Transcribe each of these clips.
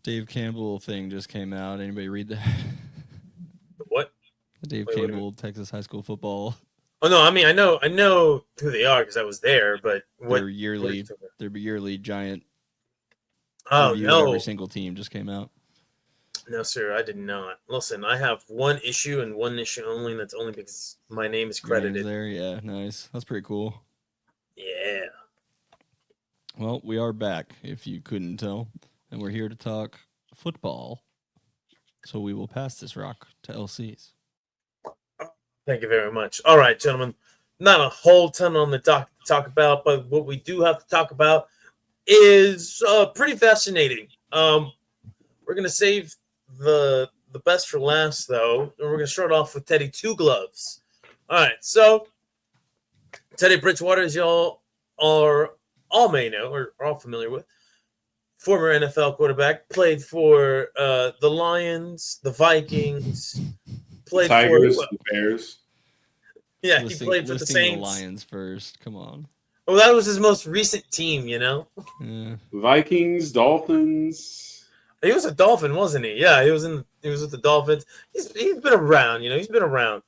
Dave Campbell thing just came out. Anybody read that? What? The Dave Campbell Texas high school football. Oh no, I mean I know who they are because I was there, but what their yearly giant review of every single team just came out. No, sir, I did not. Listen, I have one issue and one issue only, and that's only because my name is credited. There, yeah, nice. That's pretty cool. Yeah. Well, we are back, if you couldn't tell, and we're here to talk football. So we will pass this rock to LCs. Thank you very much. All right, gentlemen. Not a whole ton on the dock to talk about, but what we do have to talk about is pretty fascinating. We're gonna save the best for last, though, and we're gonna start off with Teddy Two Gloves. All right, so Teddy Bridgewater, as y'all are all may know or are all familiar with, former NFL quarterback, played for the Lions, the Vikings, played Tigers, for the Bears. Yeah, he played for the Saints. The Lions first. Come on. Oh, that was his most recent team, you know? Yeah. Vikings, Dolphins. He was a Dolphin, wasn't he? Yeah, he was with the Dolphins. He's been around, you know. He's been around.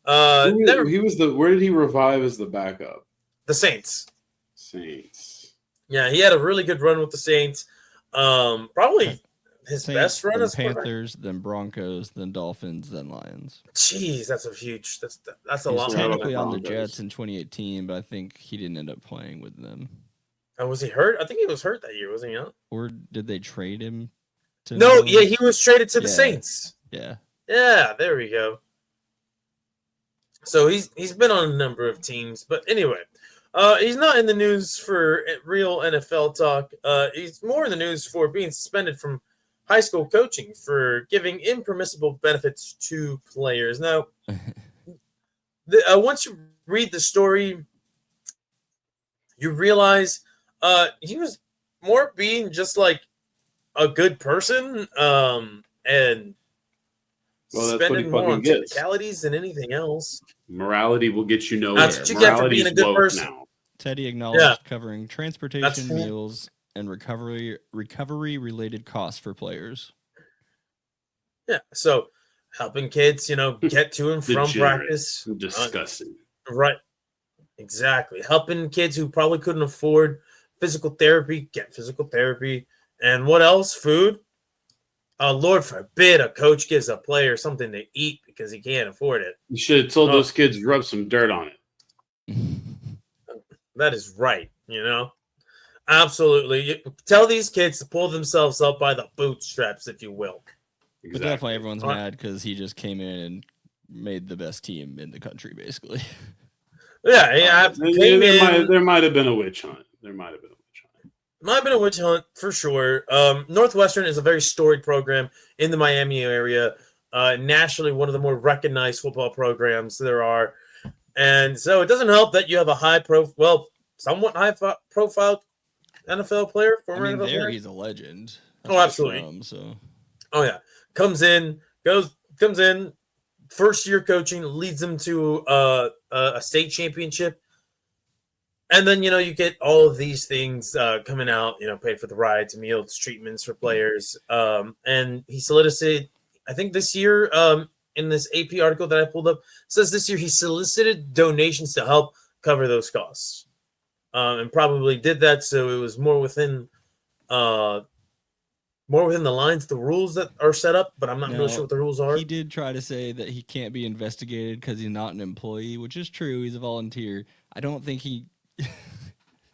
Where did he revive as the backup? The Saints. Saints. Yeah, he had a really good run with the Saints. Probably his Saints, best run as Panthers, then Broncos, then Dolphins, then Lions. Jeez, that's a lot. Technically on the Jets in 2018, but I think he didn't end up playing with them. Oh, was he hurt? I think he was hurt that year, wasn't he? Not? Or did they trade him? No, yeah, he was traded to the Saints. Yeah. Yeah, there we go. So he's been on a number of teams, but anyway, he's not in the news for real NFL talk. He's more in the news for being suspended from high school coaching for giving impermissible benefits to players. Now, once you read the story, you realize he was more being just like a good person and spending more on technicalities than anything else. Morality will get you nowhere. That's what you get for being a good person. Now. Teddy acknowledged covering transportation, meals, and recovery-related costs for players. Yeah, so helping kids, get to and from practice. Disgusting. Right. Exactly. Helping kids who probably couldn't afford physical therapy, get physical therapy. And what else? Food. Lord forbid a coach gives a player something to eat because he can't afford it. You should have told those kids to rub some dirt on it. That is right, Absolutely. You tell these kids to pull themselves up by the bootstraps, if you will. Exactly. But definitely everyone's mad because he just came in and made the best team in the country, basically. Yeah. There might have been a witch hunt. Might have been a witch hunt for sure. Northwestern is a very storied program in the Miami area. Nationally, one of the more recognized football programs there are. And so it doesn't help that you have a somewhat high-profile NFL player. NFL player. He's a legend. That's absolutely. Oh, yeah. Comes in, first year coaching, leads them to a state championship. And then, you get all of these things coming out, paid for the rides, meals, treatments for players. And he solicited, I think this year, in this AP article that I pulled up, says this year he solicited donations to help cover those costs. And probably did that so it was more within the lines, the rules that are set up, but I'm not really sure what the rules are. He did try to say that he can't be investigated because he's not an employee, which is true. He's a volunteer. I don't think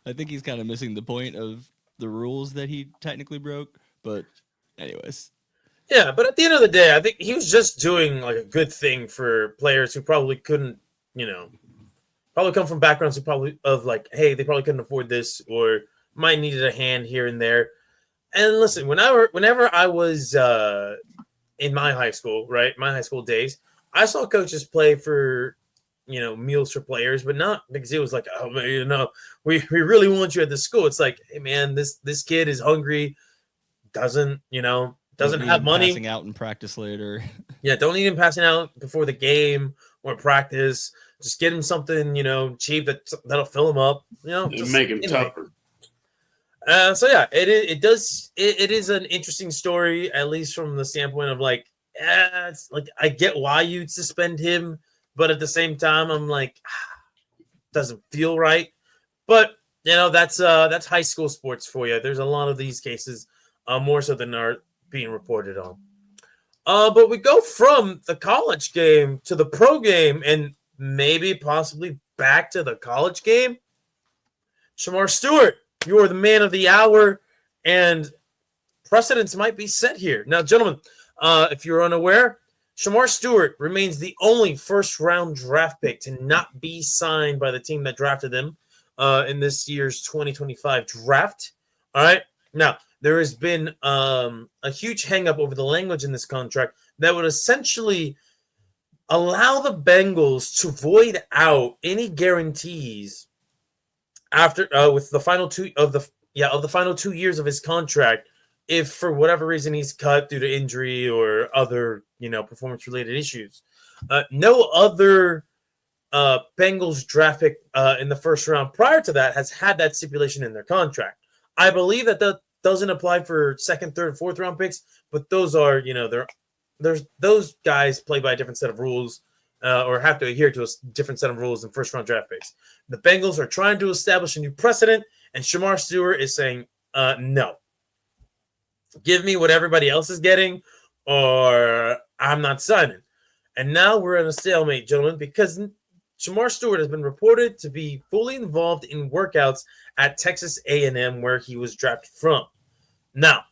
I think he's kind of missing the point of the rules that he technically broke. But anyways. Yeah, but at the end of the day, I think he was just doing like a good thing for players who probably couldn't, probably come from backgrounds who they probably couldn't afford this or might needed a hand here and there. And listen, whenever I was in my high school, right, my high school days, I saw coaches play for, meals for players, but not because it was like, oh man, we really want you at the school. It's like, hey man, this kid is hungry, doesn't have money. Passing out in practice later. Yeah, don't need him passing out before the game or practice. Just get him something, cheap that'll fill him up. Just make him tougher. So yeah, it is an interesting story, at least from the standpoint of like, it's like I get why you'd suspend him, but at the same time, I'm like, doesn't feel right. But that's high school sports for you. There's a lot of these cases, more so than are being reported on. But we go from the college game to the pro game, and maybe possibly back to the college game. Shemar Stewart, you are the man of the hour, and precedents might be set here. Now, gentlemen, if you're unaware, Shemar Stewart remains the only first-round draft pick to not be signed by the team that drafted him in this year's 2025 draft. All right. Now, there has been a huge hang-up over the language in this contract that would essentially allow the Bengals to void out any guarantees after with the final of the final 2 years of his contract, if for whatever reason he's cut due to injury or other performance related issues. No other Bengals draft pick in the first round prior to that has had that stipulation in their contract. I believe that doesn't apply for second, third, fourth round picks, but those are those guys play by a different set of rules. Or have to adhere to a different set of rules than first-round draft picks. The Bengals are trying to establish a new precedent, and Shemar Stewart is saying, no. Give me what everybody else is getting, or I'm not signing. And now we're in a stalemate, gentlemen, because Shemar Stewart has been reported to be fully involved in workouts at Texas A&M, where he was drafted from. Now,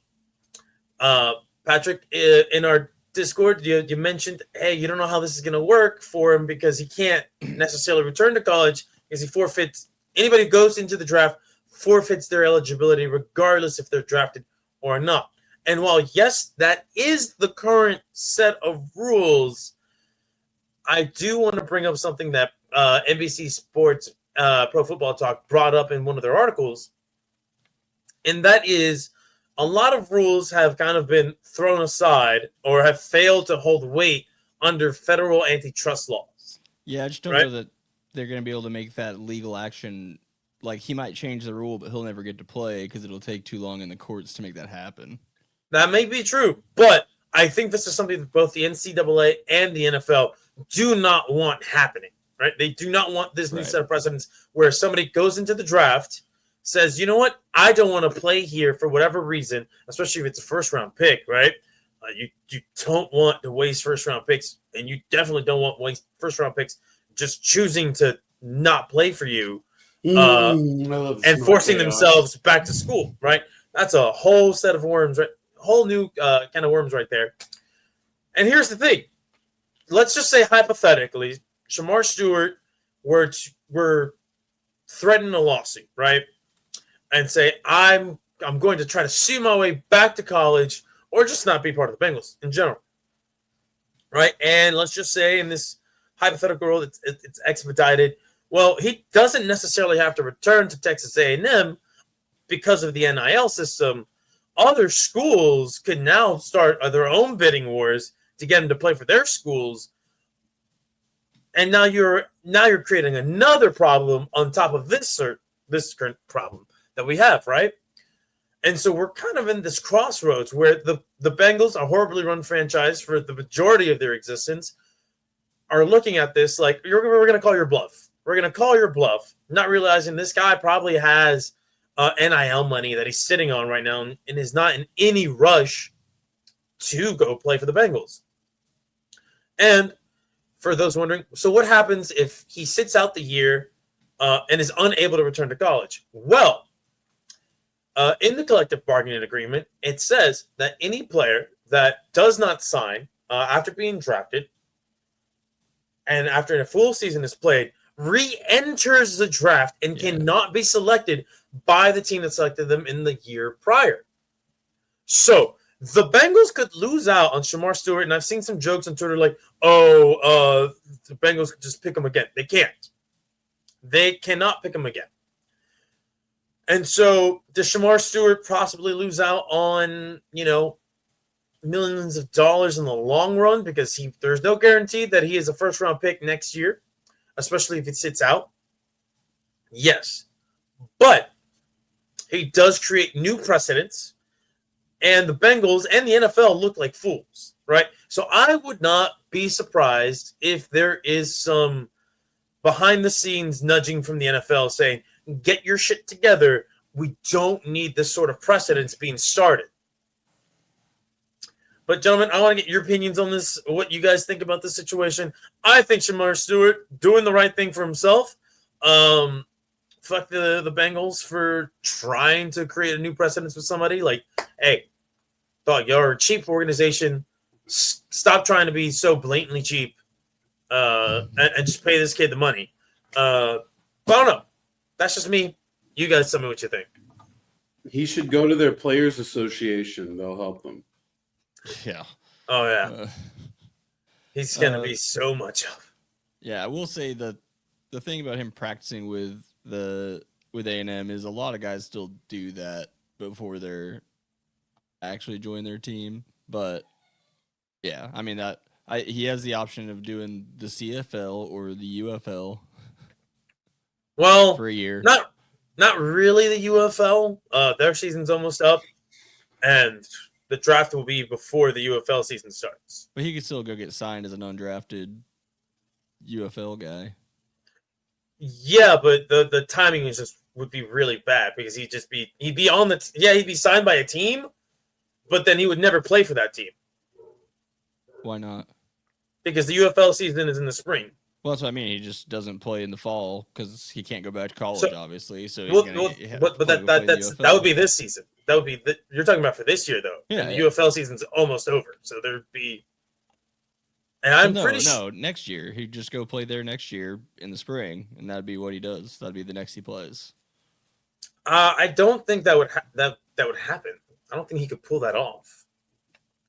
Patrick, in our Discord, you mentioned, hey, you don't know how this is going to work for him because he can't necessarily return to college because he forfeits. Anybody who goes into the draft forfeits their eligibility regardless if they're drafted or not. And while, yes, that is the current set of rules, I do want to bring up something that NBC Sports Pro Football Talk brought up in one of their articles, and that is a lot of rules have kind of been thrown aside or have failed to hold weight under federal antitrust laws. Yeah, I just don't know that they're going to be able to make that legal action. Like, he might change the rule, but he'll never get to play because it'll take too long in the courts to make that happen. That may be true, but I think this is something that both the NCAA and the NFL do not want happening, right? They do not want this new set of precedents where somebody goes into the draft, says, you know what, I don't want to play here for whatever reason, especially if it's a first-round pick, right? You don't want to waste first-round picks, and you definitely don't want to waste first-round picks just choosing to not play for you and forcing themselves back to school, right? That's a whole set of worms, right? Whole new kind of worms right there. And here's the thing. Let's just say hypothetically, Shemar Stewart were threatening a lawsuit, right? And say, I'm going to try to sue my way back to college or just not be part of the Bengals in general, right? And let's just say in this hypothetical world, it's expedited. Well, he doesn't necessarily have to return to Texas A&M because of the NIL system. Other schools could now start their own bidding wars to get him to play for their schools. And now you're creating another problem on top of this current problem that we have, right? And so we're kind of in this crossroads where the Bengals, a horribly run franchise for the majority of their existence, are looking at this like, we're going to call your bluff. We're going to call your bluff, not realizing this guy probably has NIL money that he's sitting on right now and is not in any rush to go play for the Bengals. And for those wondering, so what happens if he sits out the year and is unable to return to college? Well, in the collective bargaining agreement, it says that any player that does not sign after being drafted and after a full season is played re-enters the draft and cannot be selected by the team that selected them in the year prior. So the Bengals could lose out on Shemar Stewart, and I've seen some jokes on Twitter like, the Bengals could just pick him again. They can't. They cannot pick him again. And so does Shemar Stewart possibly lose out on, millions of dollars in the long run because there's no guarantee that he is a first-round pick next year, especially if it sits out? Yes. But He does create new precedents, and the Bengals and the NFL look like fools, right? So I would not be surprised if there is some behind the scenes nudging from the NFL saying, get your shit together. We don't need this sort of precedence being started. But, gentlemen, I want to get your opinions on this, what you guys think about this situation. I think Shemar Stewart doing the right thing for himself. Fuck the Bengals for trying to create a new precedence with somebody. Like, hey, dog, y'all are a cheap organization. Stop trying to be so blatantly cheap and just pay this kid the money. But I don't know. That's just me. You guys tell me what you think. He should go to their players' association. They'll help them. Yeah. Oh, yeah. He's going to be so much help. Yeah, I will say that the thing about him practicing with A&M is a lot of guys still do that before they're actually join their team. But yeah, I mean he has the option of doing the CFL or the UFL. Well, for a year. Not really the UFL. Their season's almost up, and the draft will be before the UFL season starts. But he could still go get signed as an undrafted UFL guy. Yeah, but the timing would be really bad because he'd be signed by a team, but then he would never play for that team. Why not? Because the UFL season is in the spring. Well, that's what I mean. He just doesn't play in the fall because he can't go back to college, obviously. So but that would be this season. That would be you're talking about for this year, though. Yeah, and the UFL season's almost over, so there'd be. And I'm pretty sure next year he'd just go play there next year in the spring, and that'd be what he does. That'd be the next he plays. I don't think that would happen. I don't think he could pull that off.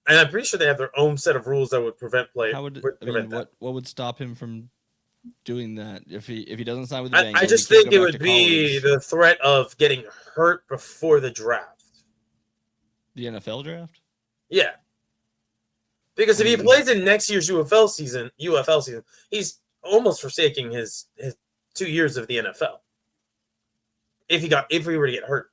And I'm pretty sure they have their own set of rules that would prevent play. What would stop him from doing that if he doesn't sign with the Bengals? I just think it would be the threat of getting hurt before the draft. The NFL draft? Yeah. Because if he plays in next year's UFL season, he's almost forsaking his 2 years of the NFL. If he were to get hurt.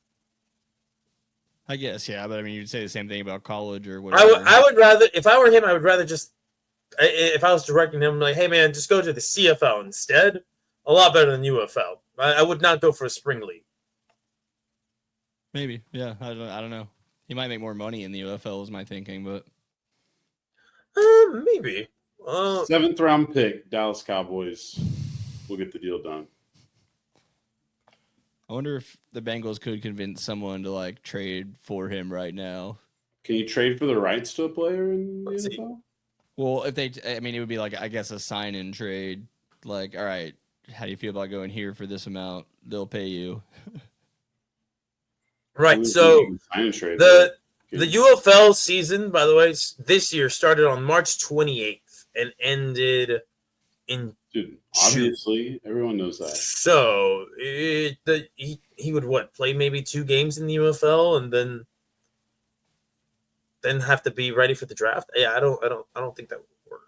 I guess, yeah, but I mean, you'd say the same thing about college or whatever. I would rather, if I were him, I would rather just, if I was directing him, like, hey man, just go to the CFL instead. A lot better than UFL. I would not go for a spring league. Maybe, yeah. I don't know. He might make more money in the UFL, is my thinking, but maybe. 7th round pick, Dallas Cowboys will get the deal done. I wonder if the Bengals could convince someone to like trade for him right now. Can you trade for the rights to a player in the NFL? Well, it would be like, I guess, a sign-in trade. Like, all right, how do you feel about going here for this amount? They'll pay you. Right. So the UFL season, by the way, this year started on March 28th and ended in June. Obviously, everyone knows that. So he would play maybe 2 games in the UFL and then have to be ready for the draft. Yeah, I don't think that would work.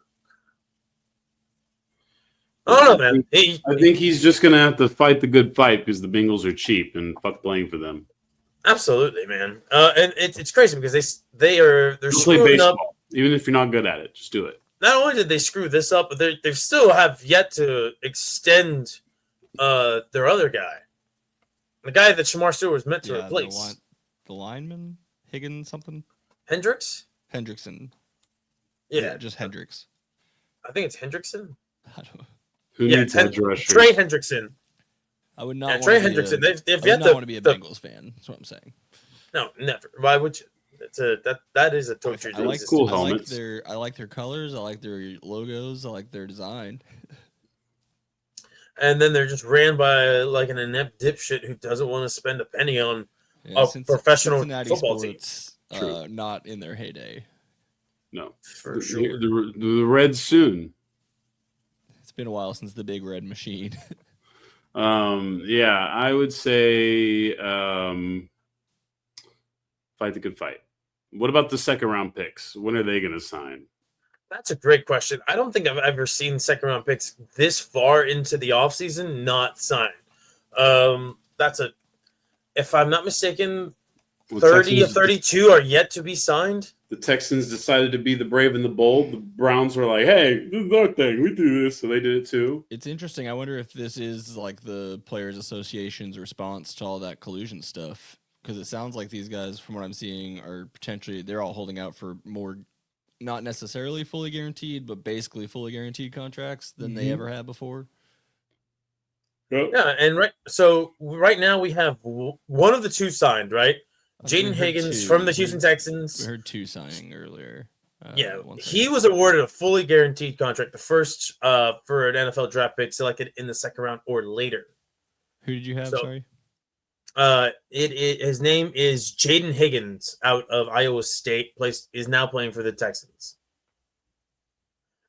I don't know, man. I think he's just gonna have to fight the good fight because the Bengals are cheap and fuck playing for them. Absolutely, man. And it's crazy because they're screwing up. Even if you're not good at it, just do it. Not only did they screw this up, but they still have yet to extend their other guy, the guy that Shemar Stewart was meant to replace. The lineman, Higgins something. Hendrickson. Yeah, just Hendricks. I think it's Hendrickson. I don't know. Who needs edge rushers? Trey Hendrickson. I would not. Yeah, Trey Hendrickson. They've yet to want to be a Bengals fan. That's what I'm saying. No, never. Why would you? That is a total. I like cool helmets. I like their colors. I like their logos. I like their design. And then they're just ran by like an inept dipshit who doesn't want to spend a penny on a professional Cincinnati football sports, team. Not in their heyday. No, for sure. The Reds soon. It's been a while since the big red machine. Yeah, I would say fight the good fight. What about the 2nd round picks? When are they going to sign? That's a great question. I don't think I've ever seen 2nd round picks this far into the offseason not signed. if I'm not mistaken, Well, 30 of Texans, 32 are yet to be signed. the Texans decided to be the brave and the bold. The Browns were like, "Hey, this is our thing. We do this," so they did it too. It's interesting. I wonder if this is like the Players Association's response to all that collusion stuff. Because it sounds like these guys, from what I'm seeing, are potentially, they're all holding out for more, not necessarily fully guaranteed, but basically fully guaranteed contracts than they ever had before. Yep. Yeah, and right now we have one of the two signed, right? Jaden Higgins from the Houston Texans. We heard two signing earlier. Yeah, he was awarded a fully guaranteed contract, the first for an NFL draft pick selected in the second round or later. Who did you have? So, Sorry. His name is Jaden Higgins out of Iowa State. Is now playing for the Texans.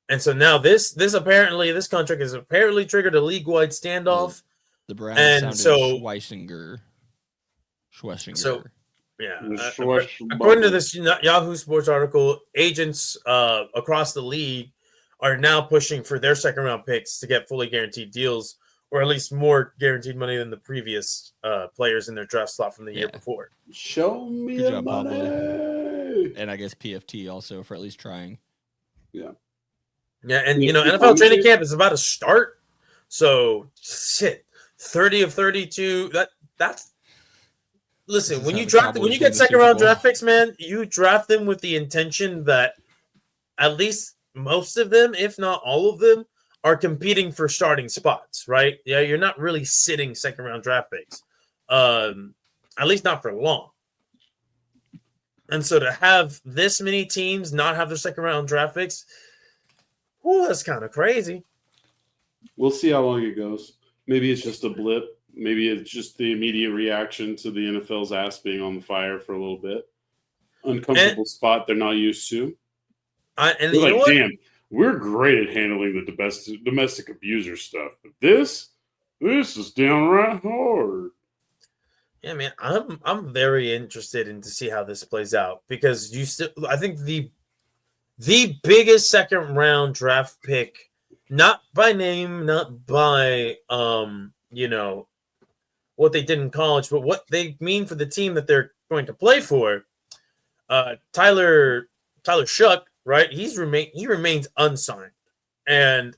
And so now this contract has apparently triggered a league-wide standoff. The Browns and sounded Schweissinger. So yeah, Shush, according to this Yahoo Sports article, agents across the league are now pushing for their second-round picks to get fully guaranteed deals, or at least more guaranteed money than the previous players in their draft slot from the year before. Show me Good the job, money. Pablo. And I guess PFT also for at least trying. Yeah. Yeah, and NFL training camp is about to start. So shit, 30 of 32. That's listen, when you get second round draft picks, man, you draft them with the intention that at least most of them, if not all of them, are competing for starting spots, right? Yeah, you're not really sitting second round draft picks. At least not for long. And so to have this many teams not have their second round draft picks, well, that's kind of crazy. We'll see how long it goes. Maybe it's just a blip. Maybe it's just the immediate reaction to the NFL's ass being on the fire for a little bit. Uncomfortable spot they're not used to. And they're like, damn, we're great at handling the domestic abuser stuff, but this is downright hard. Yeah, man, I'm very interested in to see how this plays out because I think the biggest second round draft pick, not by name, not by what they did in college, but what they mean for the team that they're going to play for. Tyler Shuck, right? He remains unsigned, and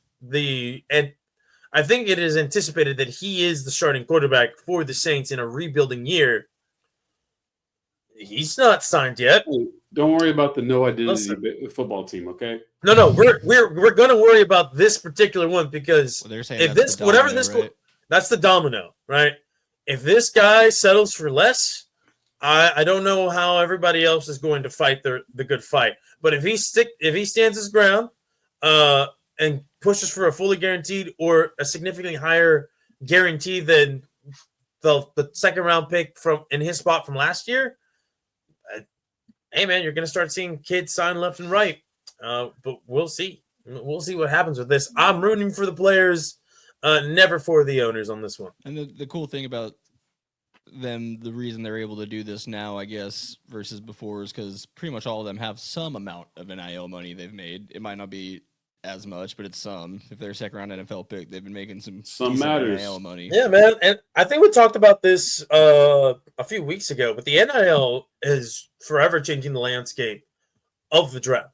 I think it is anticipated that he is the starting quarterback for the Saints in a rebuilding year. He's not signed yet. Don't worry about the no identity football team, okay? No, we're going to worry about this particular one because if this whatever this right? That's the domino, right? If this guy settles for less, I don't know how everybody else is going to fight the good fight. But if he stands his ground, and pushes for a fully guaranteed or a significantly higher guarantee than the second round pick in his spot from last year, hey man, you're going to start seeing kids sign left and right. But we'll see. We'll see what happens with this. I'm rooting for the players, never for the owners on this one. And the cool thing about them, the reason they're able to do this now, I guess, versus before is because pretty much all of them have some amount of NIL money they've made. It might not be as much, but it's some. If they're a second round NFL pick, they've been making some matters. NIL money. Yeah, man. And I think we talked about this a few weeks ago, but the NIL is forever changing the landscape of the draft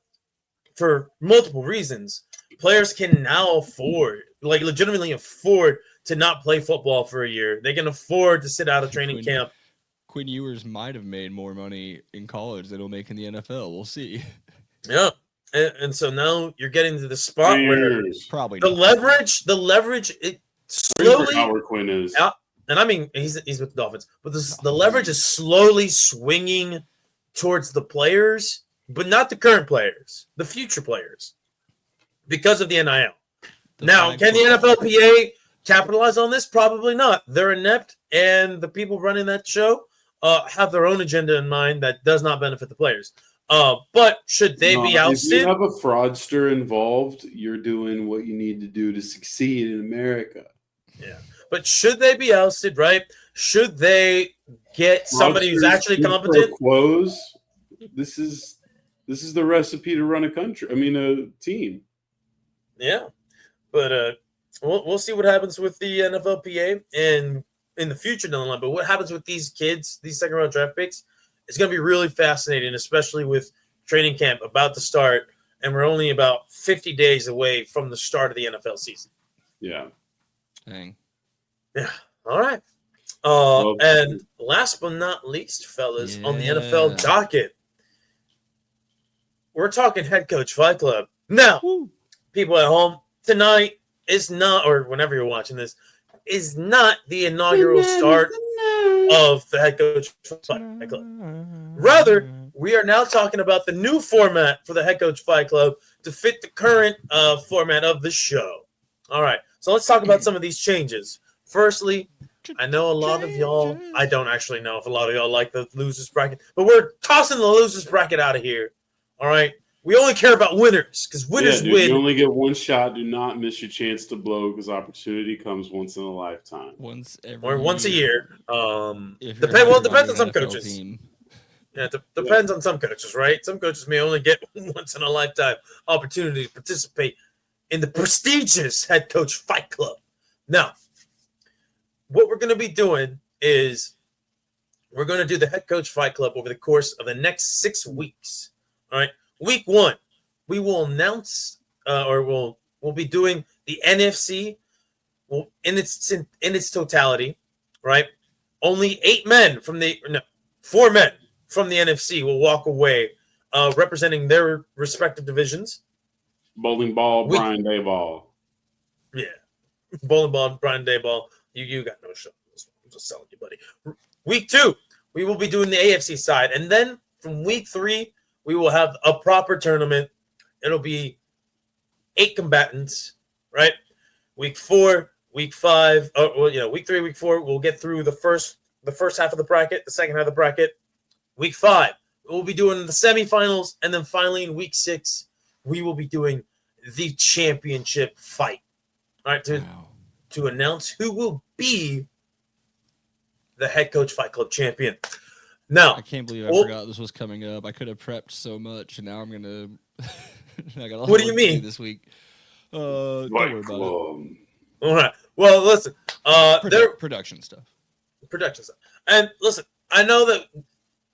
for multiple reasons. Players can now legitimately afford to not play football for a year. They can afford to sit out of training camp. Quinn Ewers might have made more money in college than he'll make in the NFL. We'll see. Yeah. And so now you're getting to the spot where probably the leverage it slowly Howard Quinn is. And I mean he's with the Dolphins, but the leverage is slowly swinging towards the players, but not the current players, the future players, because of the NIL. Now, can the NFLPA capitalize on this? Probably not. They're inept, and the people running that show have their own agenda in mind that does not benefit the players. But should they be ousted? If you have a fraudster involved, you're doing what you need to do to succeed in America. Yeah. But should they be ousted, right? Should they get somebody who's actually competent? Quos. This is the recipe to run a team. Yeah. But we'll see what happens with the NFLPA. And in the future down the line. But what happens with these kids, these second round draft picks, it's going to be really fascinating, especially with training camp about to start, and we're only about 50 days away from the start of the NFL season. Yeah. Dang. Yeah. All right. Well, And last but not least, fellas, on the NFL Yeah. docket, we're talking head coach fight club. Now, Woo. people at home, tonight is not, or whenever you're watching this, is not the inaugural start of the head coach fight club. Rather, we are now talking about the new format for the head coach fight club to fit the current format of the show. All right, so let's talk about some of these changes. Firstly, I know a lot of y'all, I don't actually know if a lot of y'all like the losers bracket, but we're tossing the losers bracket out of here. All right, we only care about winners because winners dude, win. you only get one shot. Do not miss your chance to blow because opportunity comes once in a lifetime. Once Or once a year. If you're Depends hired on some an NFL coaches. team. Yeah, it depends on some coaches, right? Some coaches may only get once in a lifetime opportunity to participate in the prestigious head coach fight club. Now, what we're going to be doing is we're going to do the head coach fight club over the course of the next 6 weeks. All right. Week 1, we will announce we'll be doing the NFC in its totality, right? Only 4 men from the NFC will walk away representing their respective divisions. Bowling ball, Brian Dayball. Yeah. Bowling ball, Brian Dayball. You got no show. I'm just telling you, buddy. Week 2, we will be doing the AFC side. And then from week 3, we will have a proper tournament. It'll be 8 combatants, right? Week 4, week 5, week 3, week 4, we'll get through the first half of the bracket, the second half of the bracket. Week 5, we'll be doing the semifinals, and then finally in week 6, we will be doing the championship fight. All right, to announce who will be the head coach fight club champion. Now, I can't believe I forgot this was coming up. I could have prepped so much, and now I'm gonna. I got a lot What do you of work to mean? this week? Don't worry about it. All right. Well, listen. Production stuff. Production stuff. And listen, I know that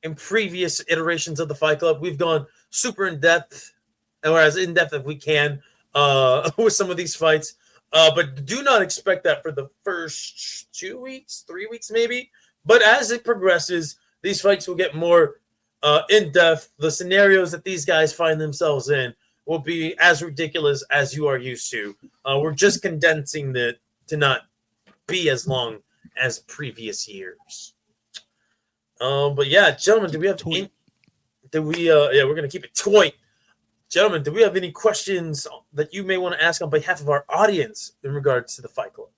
in previous iterations of the Fight Club, we've gone super in depth, or as in depth as we can, with some of these fights. But do not expect that for the first 2 weeks, 3 weeks, maybe. But as it progresses, these fights will get more in depth. The scenarios that these guys find themselves in will be as ridiculous as you are used to. We're just condensing it to not be as long as previous years. But yeah, gentlemen, do we have any? We're gonna keep it tight. Gentlemen, do we have any questions that you may want to ask on behalf of our audience in regards to the Fight Club?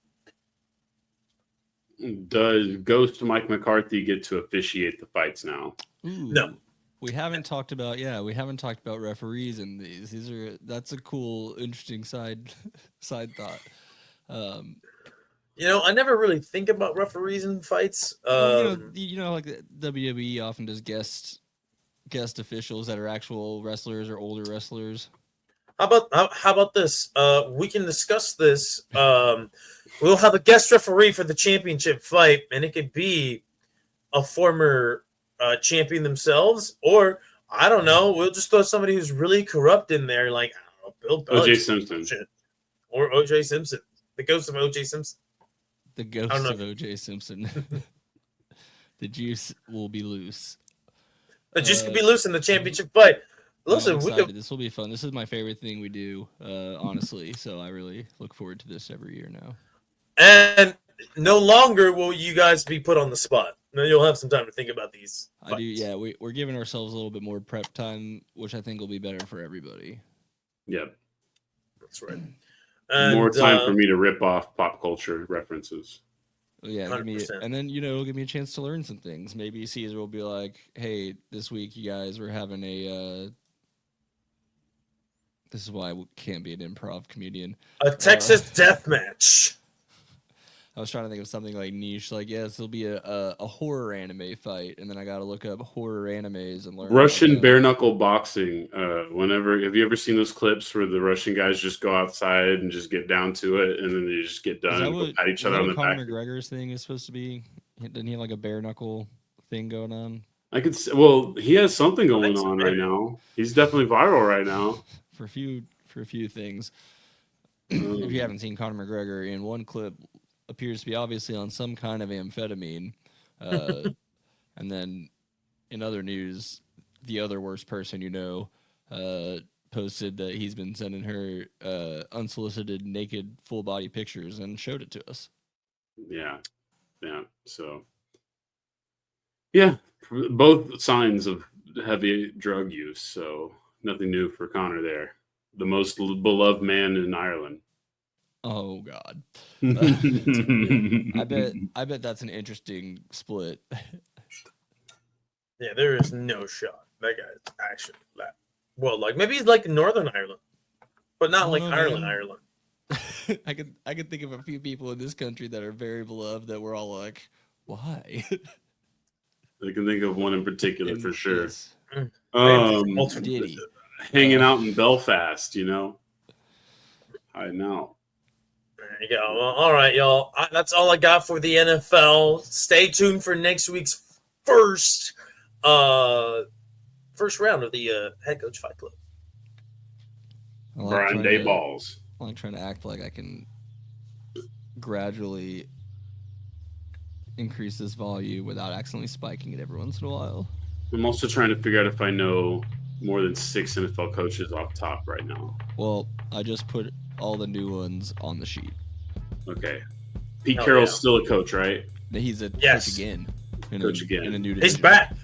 Does Ghost Mike McCarthy get to officiate the fights now? Ooh, No. We haven't talked about referees in these. That's a cool, interesting side thought. I never really think about referees in fights. Like the WWE often does guest officials that are actual wrestlers or older wrestlers. How about this? We can discuss this. We'll have a guest referee for the championship fight, and it could be a former champion themselves, or I don't know. We'll just throw somebody who's really corrupt in there, like Bill Belichick, O.J. Simpson, or O.J. Simpson, the ghost of O.J. Simpson. The ghost of O.J. Simpson. The juice will be loose. The juice could be loose in the championship fight. Listen, this will be fun. This is my favorite thing we do, honestly. So I really look forward to this every year now. And no longer will you guys be put on the spot. No, you'll have some time to think about these fights. I do. Yeah, we're giving ourselves a little bit more prep time, which I think will be better for everybody. Yep. That's right. And, more time for me to rip off pop culture references. Yeah, and then it'll give me a chance to learn some things. Maybe Caesar will be like, "Hey, this week you guys were having a." This is why I can't be an improv comedian. A Texas death match. I was trying to think of something like niche, like yes, it'll be a horror anime fight, and then I got to look up horror animes and learn Russian about them. bare knuckle boxing. Whenever have you ever seen those clips where the Russian guys just go outside and just get down to it, and then they just get done and go pat each other on the back? Conor McGregor's thing is supposed to be? Didn't he have like a bare knuckle thing going on? I could. Well, he has something going on right now. He's definitely viral right now for a few things. If you haven't seen Conor McGregor, in one clip appears to be obviously on some kind of amphetamine, and then in other news, the other worst person posted that he's been sending her unsolicited naked full body pictures and showed it to us. Yeah. So yeah, both signs of heavy drug use. So nothing new for Conor there. The most beloved man in Ireland. Oh God. I bet that's an interesting split. Yeah, there is no shot. That guy's actually that. Well, like maybe he's like Northern Ireland, but not like Ireland. I could think of a few people in this country that are very beloved that we're all like, why? I can think of one in particular for sure. Yes. Diddy. Hanging out in Belfast, I know. There you go. Well, all right, y'all. That's all I got for the NFL. Stay tuned for next week's first round of the Head Coach Fight Club. Brian Day balls. I like trying to act like I can gradually increase this volume without accidentally spiking it every once in a while. I'm also trying to figure out if I know more than 6 NFL coaches off top right now. Well, I just put all the new ones on the sheet. Okay. Pete Carroll's still a coach, right? He's a coach again. In a new division. He's back.